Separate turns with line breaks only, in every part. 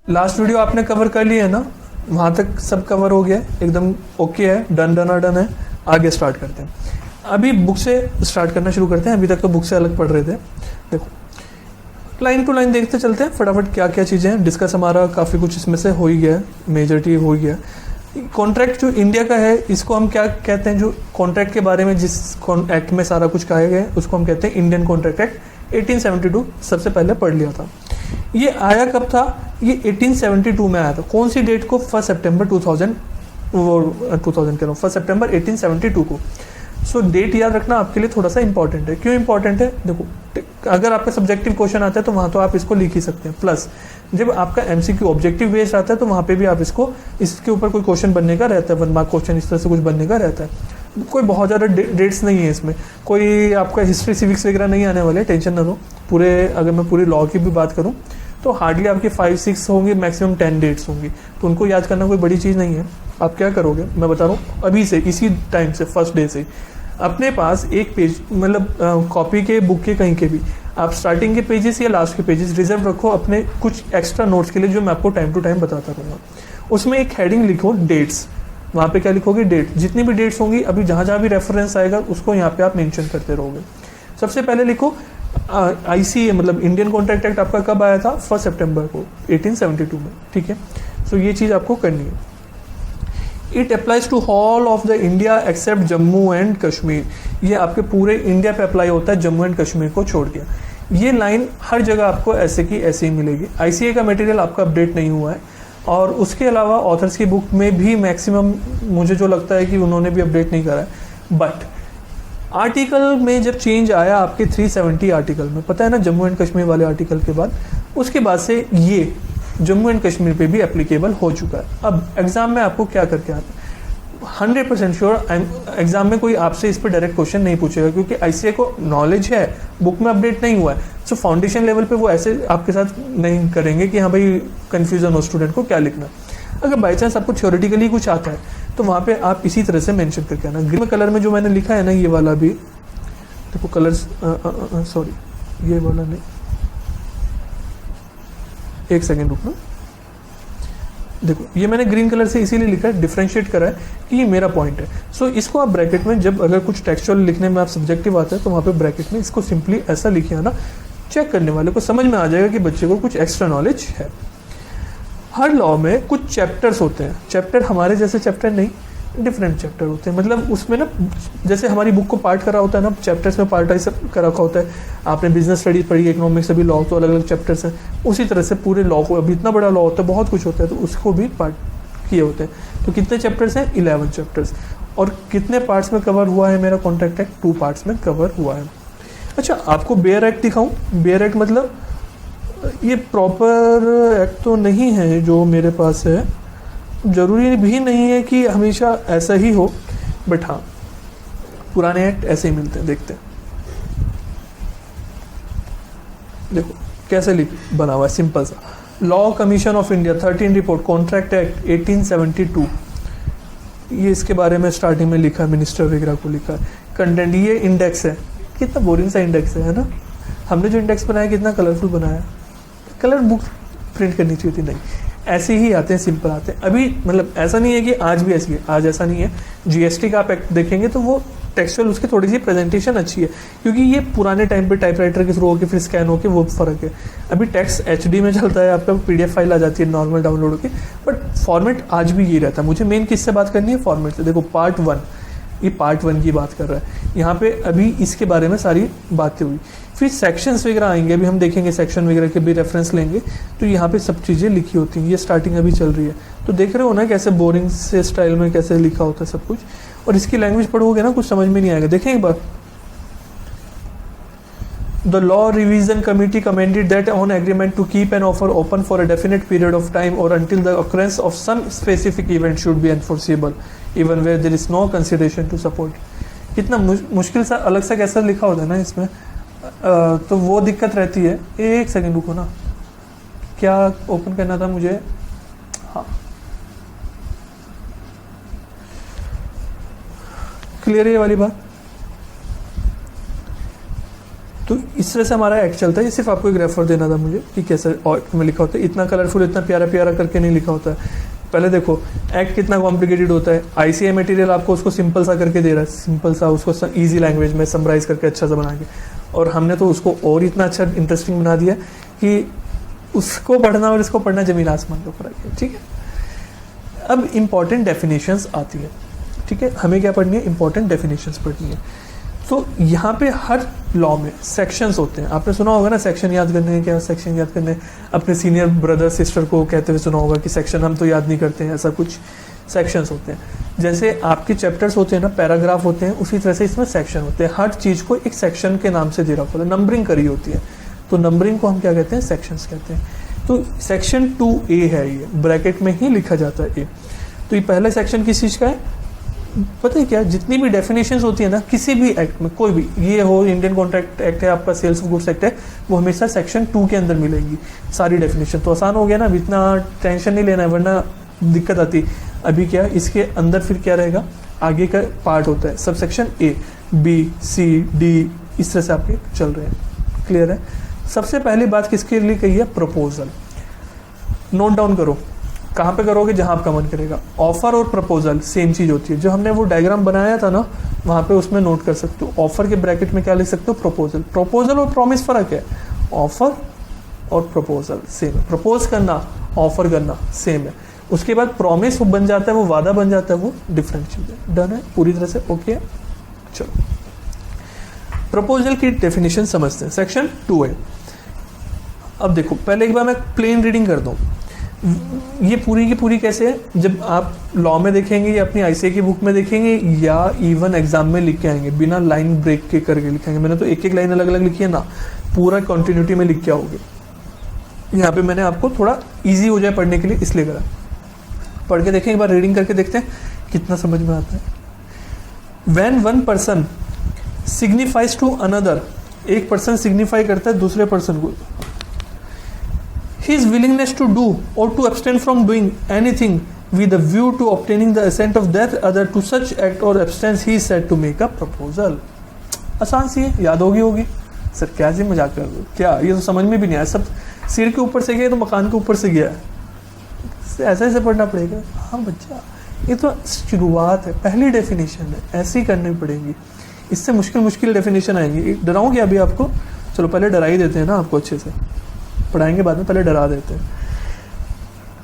Last video आपने cover कर लिया है ना, वहाँ तक सब कवर हो गया है, एकदम ओके है, डन है। आगे स्टार्ट करते हैं। अभी बुक से स्टार्ट करना शुरू करते हैं। अभी तक तो बुक से अलग पढ़ रहे थे। देखो लाइन टू लाइन देखते चलते हैं फटाफट, क्या क्या चीज़ें हैं। डिस्कस हमारा काफ़ी कुछ इसमें से हो ही गया है, मेजॉरिटी हो ही गया। कॉन्ट्रैक्ट जो इंडिया का है, इसको हम क्या कहते हैं, जो कॉन्ट्रैक्ट के बारे में जिस एक्ट में सारा कुछ कहा गया है उसको हम कहते हैं इंडियन कॉन्ट्रैक्ट एक्ट 1872। सबसे पहले पढ़ लिया था। ये आया कब था? ये 1872 में आया था। कौन सी डेट को? 1 सितंबर 2000 कह रहा हूँ, 1 सितंबर 1872 को। सो डेट याद रखना आपके लिए थोड़ा सा इंपॉर्टेंट है। क्यों इंपॉर्टेंट है? देखो अगर आपका सब्जेक्टिव क्वेश्चन आता है तो वहाँ तो आप इसको लिख ही सकते हैं, प्लस जब आपका एमसीक्यू ऑब्जेक्टिव बेस्ड आता है तो वहाँ पे भी आप इसको, इसके ऊपर कोई क्वेश्चन बनने का रहता है, 1 मार्क क्वेश्चन इस तरह से कुछ बनने का रहता है। कोई बहुत ज़्यादा डेट्स नहीं है इसमें, कोई आपका हिस्ट्री सिविक्स वगैरह नहीं आने वाले, टेंशन ना लो। पूरे अगर मैं पूरी लॉ की भी बात करूँ तो हार्डली आपकी 5-6 होंगी, मैक्सिमम 10 डेट्स होंगी, तो उनको याद करना कोई बड़ी चीज़ नहीं है। आप क्या करोगे मैं बता रहा हूँ, अभी से इसी टाइम से फर्स्ट डे से अपने पास एक पेज, मतलब कॉपी के, बुक के, कहीं के भी आप स्टार्टिंग के पेजेस या लास्ट के पेजेस रिजर्व रखो अपने कुछ एक्स्ट्रा नोट्स के लिए, जो मैं आपको टाइम टू टाइम बताता रहूँगा। उसमें एक हेडिंग लिखो डेट्स। वहाँ पे क्या लिखोगे? डेट। जितनी भी डेट्स होंगी, अभी जहाँ जहाँ भी रेफरेंस आएगा उसको यहाँ पे आप मेंशन करते रहोगे। सबसे पहले लिखो ICA, मतलब इंडियन कॉन्ट्रैक्ट एक्ट आपका कब आया था? 1 सितंबर को 1872 में। ठीक है, सो ये चीज़ आपको करनी है। It applies to all of the India except Jammu and Kashmir. ये आपके पूरे इंडिया पे अप्लाई होता है, जम्मू एंड कश्मीर को छोड़ के। ये लाइन हर जगह आपको ऐसे की ऐसे ही मिलेगी। ICA का मटेरियल आपका अपडेट नहीं हुआ है, और उसके अलावा ऑथर्स की बुक में भी मैक्सिमम मुझे जो लगता है कि उन्होंने भी अपडेट नहीं करा है। बट आर्टिकल में जब चेंज आया आपके 370 आर्टिकल में, पता है ना, जम्मू एंड कश्मीर वाले आर्टिकल के बाद, उसके बाद से ये जम्मू एंड कश्मीर पे भी एप्लीकेबल हो चुका है। अब एग्जाम में आपको क्या करके आता है, 100% श्योर एग्जाम में कोई आपसे इस पर डायरेक्ट क्वेश्चन नहीं पूछेगा, क्योंकि ICA को नॉलेज है, बुक में अपडेट नहीं हुआ है। सो फाउंडेशन लेवल पे वो ऐसे आपके साथ नहीं करेंगे कि हाँ भाई कन्फ्यूजन हो स्टूडेंट को क्या लिखना। अगर बाई चांस आपको थ्योरेटिकली कुछ आता है तो वहाँ पे आप इसी तरह से मेंशन करके आना। ग्रीन कलर में जो मैंने लिखा है ना, ये वाला भी देखो, कलर्स सॉरी ये वाला नहीं, एक सेकेंड रुकना। देखो ये मैंने ग्रीन कलर से इसीलिए लिखा है, डिफरेंशिएट करा है कि ये मेरा पॉइंट है। सो इसको आप ब्रैकेट में, जब अगर कुछ टेक्सचुअल लिखने में आप सब्जेक्टिव आता है तो वहाँ पे ब्रैकेट में इसको सिंपली ऐसा लिखिए ना, चेक करने वाले को समझ में आ जाएगा कि बच्चे को कुछ एक्स्ट्रा नॉलेज है। हर लॉ में कुछ चैप्टर्स होते हैं। चैप्टर हमारे जैसे चैप्टर नहीं, डिफरेंट चैप्टर होते हैं। मतलब उसमें ना, जैसे हमारी बुक को पार्ट करा होता है ना, चैप्टर्स में पार्ट ऐसा करा होता है। आपने बिजनेस स्टडी पढ़ी, इकोनॉमिक्स, अभी लॉ, तो अलग अलग चैप्टर्स हैं। उसी तरह से पूरे लॉ को, अभी इतना बड़ा लॉ होता है, बहुत कुछ होता है, तो उसको भी पार्ट किए होते हैं। तो कितने चैप्टर्स हैं? 11 चैप्टर्स। और कितने पार्ट्स में कवर हुआ है मेरा कॉन्ट्रैक्ट एक्ट? 2 पार्ट्स में कवर हुआ है। अच्छा, आपको बेयर एक्ट दिखाऊं? बेयर एक्ट मतलब ये प्रॉपर एक्ट तो नहीं है जो मेरे पास है, ज़रूरी भी नहीं है कि हमेशा ऐसा ही हो, बट हाँ पुराने एक्ट ऐसे ही मिलते हैं। देखते हैं, देखो कैसे लिख बना हुआ है, सिंपल सा। Law commission of India 13 report, contract act 1872, ये इसके बारे में स्टार्टिंग में लिखा है, मिनिस्टर वगैरह को लिखा है। कंटेंट, ये इंडेक्स है, कितना बोरिंग सा इंडेक्स है ना। हमने जो इंडेक्स बनाया कितना कलरफुल बनाया, कलर बुक प्रिंट करनी चाहिए थी, नहीं ऐसे ही आते हैं, सिंपल आते हैं। अभी मतलब ऐसा नहीं है कि आज भी ऐसी है, आज ऐसा नहीं है। GST का आप एक्ट देखेंगे तो वो टेक्सचुअल, उसकी थोड़ी सी प्रेजेंटेशन अच्छी है, क्योंकि ये पुराने टाइम पे टाइपराइटर के थ्रू होकर फिर स्कैन होकर वो फ़र्क है। अभी टेक्स्ट HD में चलता है, आपका PDF फाइल आ जाती है नॉर्मल डाउनलोड होकर, बट फॉर्मेट आज भी यही रहता है। मुझे मेन किससे बात करनी है? फॉर्मेट से। देखो पार्ट 1, ये पार्ट 1 की बात कर रहा है यहाँ पे, अभी इसके बारे में सारी बातें हुई। फिर सेक्शंस वगैरह आएंगे, अभी हम देखेंगे सेक्शन वगैरह के भी रेफरेंस लेंगे, तो यहाँ पे सब चीज़ें लिखी होती हैं। ये स्टार्टिंग अभी चल रही है, तो देख रहे हो ना कैसे बोरिंग से स्टाइल में कैसे लिखा होता है सब कुछ। और इसकी लैंग्वेज पढ़ोगे ना, कुछ समझ में नहीं आएगा। देखें एक बार, The law revision committee commented that on agreement to keep an offer open for a definite period of time or until the occurrence of some specific event should be enforceable, even where there is no consideration to support. कितना मुश्किल सा, अलग सा कैसा लिखा होता है ना इसमें, तो वो दिक्कत रहती है। एक सेकंड रुको ना, क्या ओपन करना था मुझे? हाँ, क्लियर है ये वाली बात? तो इस तरह से हमारा एक्ट चलता है। ये सिर्फ आपको एक रेफर देना था मुझे कि कैसे एक्ट में लिखा होता है। इतना कलरफुल, इतना प्यारा प्यारा करके नहीं लिखा होता है। पहले देखो एक्ट कितना कॉम्प्लिकेटेड होता है। आईसीए मटेरियल आपको उसको सिंपल सा करके दे रहा है, सिंपल सा उसको ईजी लैंग्वेज में समराइज करके अच्छा सा बना के, और हमने तो उसको और इतना अच्छा इंटरेस्टिंग बना दिया कि उसको पढ़ना और इसको पढ़ना जमीन आसमान का फर्क है। ठीक है, अब इंपॉर्टेंट डेफिनेशंस आती है। ठीक है, हमें क्या पढ़नी है? इंपॉर्टेंट डेफिनेशंस पढ़नी है। तो यहाँ पे हर लॉ में सेक्शंस होते हैं। आपने सुना होगा ना सेक्शन याद करने हैं, क्या सेक्शन याद करने हैं? अपने सीनियर ब्रदर सिस्टर को कहते हुए सुना होगा कि सेक्शन हम तो याद नहीं करते हैं, ऐसा कुछ सेक्शंस होते हैं। जैसे आपके चैप्टर्स होते हैं ना, पैराग्राफ होते हैं, उसी तरह से इसमें सेक्शन होते हैं। हर चीज़ को एक सेक्शन के नाम से दे रखा होता है, नंबरिंग करी होती है, तो नंबरिंग को हम क्या कहते हैं? सेक्शंस कहते हैं। तो सेक्शन 2A है, ये ब्रैकेट में ही लिखा जाता है ए। तो ये पहला सेक्शन किस चीज़ का है? पता है क्या, जितनी भी डेफिनेशंस होती है ना किसी भी एक्ट में, कोई भी, ये हो इंडियन कॉन्ट्रैक्ट एक्ट है, आपका सेल्स ऑफ गुड्स एक्ट है, वो हमेशा सेक्शन 2 के अंदर मिलेंगी सारी डेफिनेशन। तो आसान हो गया ना, इतना टेंशन नहीं लेना है, वरना दिक्कत आती। अभी क्या इसके अंदर फिर क्या रहेगा, आगे का पार्ट होता है sub section A, B, C, D, इस तरह से आपके चल रहे हैं। क्लियर है? सबसे पहली बात किसके लिए कही है? प्रपोजल। नोट डाउन करो, कहाँ पे करोगे? जहाँ आपका मन करेगा। ऑफर और प्रपोजल सेम चीज होती है। जो हमने वो डायग्राम बनाया था ना, वहाँ पे उसमें नोट कर सकते हो। ऑफर के ब्रैकेट में क्या लिख सकते हो? प्रपोजल। प्रपोजल और प्रॉमिस फर्क है, ऑफर और प्रपोजल सेम है। प्रपोज करना, ऑफर करना सेम है। उसके बाद प्रॉमिस बन जाता है, वो वादा बन जाता है, वो डिफरेंट चीज है। डन है पूरी तरह से? ओके है, चलो प्रपोजल की डेफिनेशन समझते हैं। Section 2A। अब देखो, पहले एक बार मैं प्लेन रीडिंग कर दूं। ये पूरी की पूरी कैसे है? जब आप लॉ में देखेंगे या अपनी आईसीए की बुक में देखेंगे या इवन एग्जाम में लिख के आएंगे, बिना लाइन ब्रेक के करके लिखेंगे। मैंने तो एक एक लाइन अलग अलग लिखी है ना, पूरा कंटिन्यूटी में लिख के आओगे। यहाँ पे मैंने आपको थोड़ा इजी हो जाए पढ़ने के लिए इसलिए करा। पढ़ के देखें एक बार, रीडिंग करके देखते हैं कितना समझ में आता है। When one person signifies to another, एक पर्सन सिग्निफाई करता है दूसरे पर्सन को, his willingness to do or to abstain from doing anything with a view to obtaining the assent of that other to such act or abstain, he is said to make a proposal। आसान सी है, याद होगी। Sir क्या जी मजाक कर रहे हो क्या? ये तो समझ में भी नहीं आया। सब सिर के ऊपर से गया तो मकान के ऊपर से गया है, ऐसा ऐसे पढ़ना पड़ेगा। हाँ बच्चा, ये तो शुरुआत है, पहली डेफिनेशन है, ऐसे ही करनी पड़ेगी। इससे मुश्किल डेफिनेशन आएंगी। डराऊं क्या अभी आपको? चलो पहले डरा ही देते हैं ना आपको, अच्छे से पढ़ाएंगे बाद में, पहले डरा देते हैं।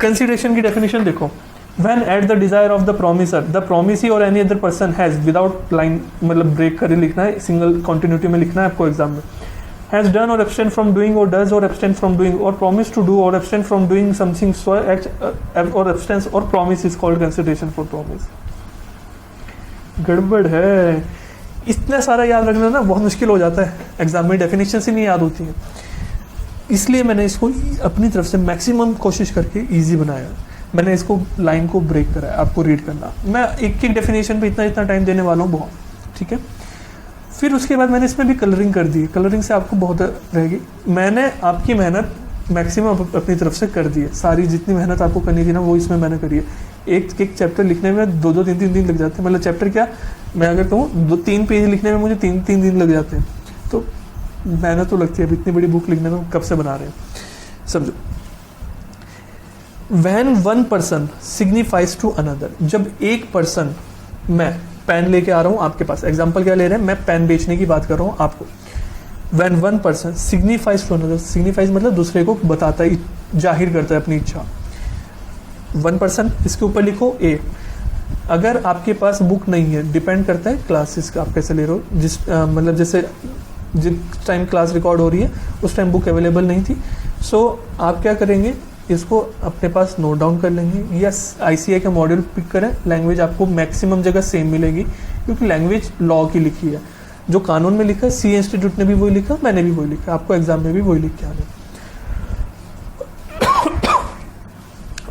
कंसीडरेशन की डेफिनेशन देखो। When at the desire of the promiser, the promisee or any other person has, without line मतलब ब्रेक कर लिखना है, सिंगल कंटिन्यूटी में लिखना है आपको एग्जाम में, has done or abstain from doing or does or abstain from doing or promise to do or abstain from doing something, so act or abstains or promise is called consideration for promise। गड़बड़ है, इतना सारा याद रखना ना बहुत मुश्किल हो जाता है एग्जाम में, डेफिनेशन ही नहीं याद होती है। इसलिए मैंने इसको अपनी तरफ से मैक्सिमम कोशिश करके इजी बनाया। मैंने इसको लाइन को ब्रेक करा है, आपको रीड करना। मैं एक एक डेफिनेशन पे इतना टाइम देने वाला हूँ बहुत, ठीक है। फिर उसके बाद मैंने इसमें भी कलरिंग कर दी। कलरिंग से आपको बहुत रहेगी। मैंने आपकी मेहनत मैक्सिमम अपनी तरफ से कर दी है। सारी जितनी मेहनत आपको करनी थी ना वो इसमें मैंने करी है। एक एक चैप्टर लिखने में 2-2 3-3 दिन लग जाते हैं। मतलब चैप्टर क्या, मैं अगर कहूँ 2-3 पेज लिखने में मुझे 3-3 दिन लग जाते हैं। तो मेहनत तो लगती है। अब इतनी बड़ी बुक लिखने में कब से बना रहे हैं समझो। When one person signifies to another, जब एक पर्सन, मैं पेन लेके आ रहा हूँ आपके पास, एग्जाम्पल क्या ले रहे हैं, मैं पेन बेचने की बात कर रहा हूँ आपको। When one person signifies to another, signifies मतलब दूसरे को बताता है, जाहिर करता है अपनी इच्छा। वन पर्सन, इसके ऊपर लिखो ए। अगर आपके पास बुक नहीं है, डिपेंड करता है क्लासेस का आप कैसे ले रहे हो। जिस मतलब जैसे जिस टाइम क्लास रिकॉर्ड हो रही है उस टाइम बुक अवेलेबल नहीं थी, सो आप क्या करेंगे, इसको अपने पास नोट डाउन कर लेंगे या आईसीए का मॉड्यूल पिक करें। लैंग्वेज आपको मैक्सिमम जगह सेम मिलेगी क्योंकि लैंग्वेज लॉ की लिखी है। जो कानून में लिखा है, सी इंस्टीट्यूट ने भी वही लिखा, मैंने भी वही लिखा, आपको एग्जाम में भी वही लिख के आना।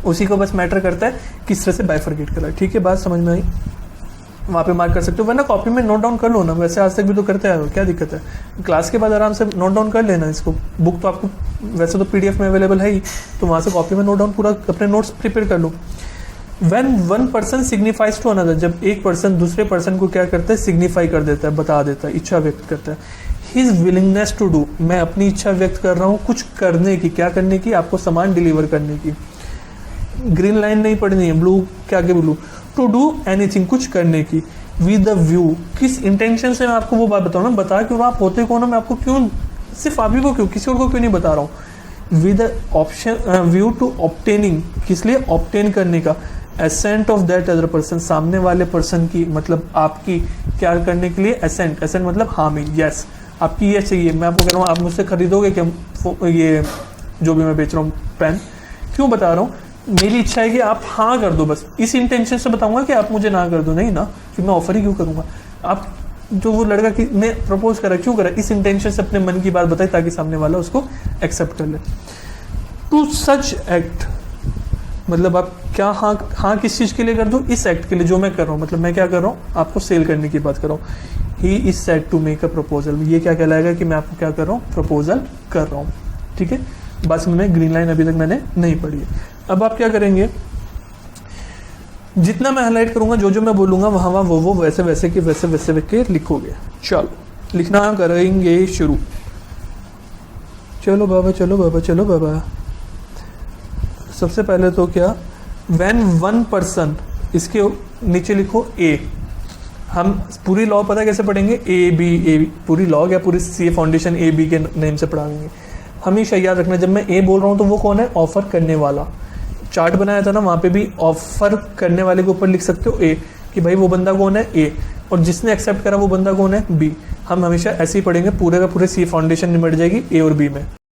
उसी को बस मैटर करता है किस तरह से बाइफरकेट करा है। ठीक है, बात समझ में आई? वहाँ पे मार्क कर सकते हो, वरना कॉपी में नोट डाउन कर लो ना। वैसे आज तक भी तो करते आए हो, क्या दिक्कत है? क्लास के बाद आराम से नोट डाउन कर लेना इसको। बुक तो आपको वैसे तो पीडीएफ में अवेलेबल है ही, तो वहाँ से कॉपी में नोट डाउन पूरा अपने नोट्स प्रिपेयर कर लो। When one person signifies to another, जब एक पर्सन दूसरे पर्सन को क्या करता है, सिग्निफाई कर देता है, बता देता है, इच्छा व्यक्त करता है। हिज विलिंगनेस टू डू, मैं अपनी इच्छा व्यक्त कर रहा हूँ कुछ करने की, क्या करने की, आपको सामान डिलीवर करने की। ग्रीन लाइन नहीं पढ़नी है, ब्लू क्या आगे ब्लू, टू डू एनीथिंग, कुछ करने की, विद द व्यू, किस इंटेंशन से मैं आपको वो बात बताऊँ ना, बता क्यों आप होते कौन हो, मैं आपको क्यों, सिर्फ आप ही को क्यों, किसी और को क्यों नहीं बता रहा हूँ। With option view to obtaining, किस लिए, ऑब्टेन करने का, assent of that other person, सामने वाले पर्सन की, मतलब आपकी क्या करने के लिए, एसेंट, एसेंट मतलब हामी, यस, आपकी ये चाहिए, मैं आपको कह रहा हूँ आप मुझसे खरीदोगे क्या ये जो भी मैं बेच रहा हूँ पेन, क्यों बता रहा हूँ, मेरी इच्छा है कि आप हाँ कर दो, बस इस इंटेंशन से बताऊंगा कि आप मुझे ना कर दो, नहीं ना, फिर मैं ऑफर ही क्यों करूंगा। आप जो वो लड़का की मैं प्रपोज करा क्यों करा, इस इंटेंशन से अपने मन की बात बताई ताकि सामने वाला उसको एक्सेप्ट कर ले। टू सच एक्ट, मतलब आप क्या हाँ किस चीज़ के लिए कर दो, इस एक्ट के लिए जो मैं कर रहा हूँ, मतलब मैं क्या कर रहा हूँ, आपको सेल करने की बात कर रहा हूँ। He is said to make a proposal, ये क्या कहलाएगा कि मैं आपको क्या कर रहा हूँ, प्रपोजल कर रहा हूँ। ठीक है, बस में ग्रीन लाइन अभी तक मैंने नहीं पढ़ी है। अब आप क्या करेंगे, जितना मैं हाईलाइट करूंगा, जो जो मैं बोलूंगा वहां वहां वो वैसे वैसे के लिखोगे। चलो लिखना करेंगे शुरू। चलो बाबा चलो बाबा चलो बाबा। सबसे पहले तो क्या, व्हेन वन पर्सन, इसके नीचे लिखो ए, हम पूरी लॉ पता कैसे पढ़ेंगे, ए बी, पूरी लॉ या पूरी सी फाउंडेशन ए बी के नेम से पढ़ाएंगे। हमेशा याद रखना, जब मैं ए बोल रहा हूँ तो वो कौन है, ऑफर करने वाला। चार्ट बनाया था ना, वहाँ पे भी ऑफर करने वाले के ऊपर लिख सकते हो ए, कि भाई वो बंदा कौन है, ए, और जिसने एक्सेप्ट करा वो बंदा कौन है, बी। हम हमेशा ऐसे ही पढ़ेंगे, पूरे का पूरे सी फाउंडेशन निमट जाएगी ए और बी में।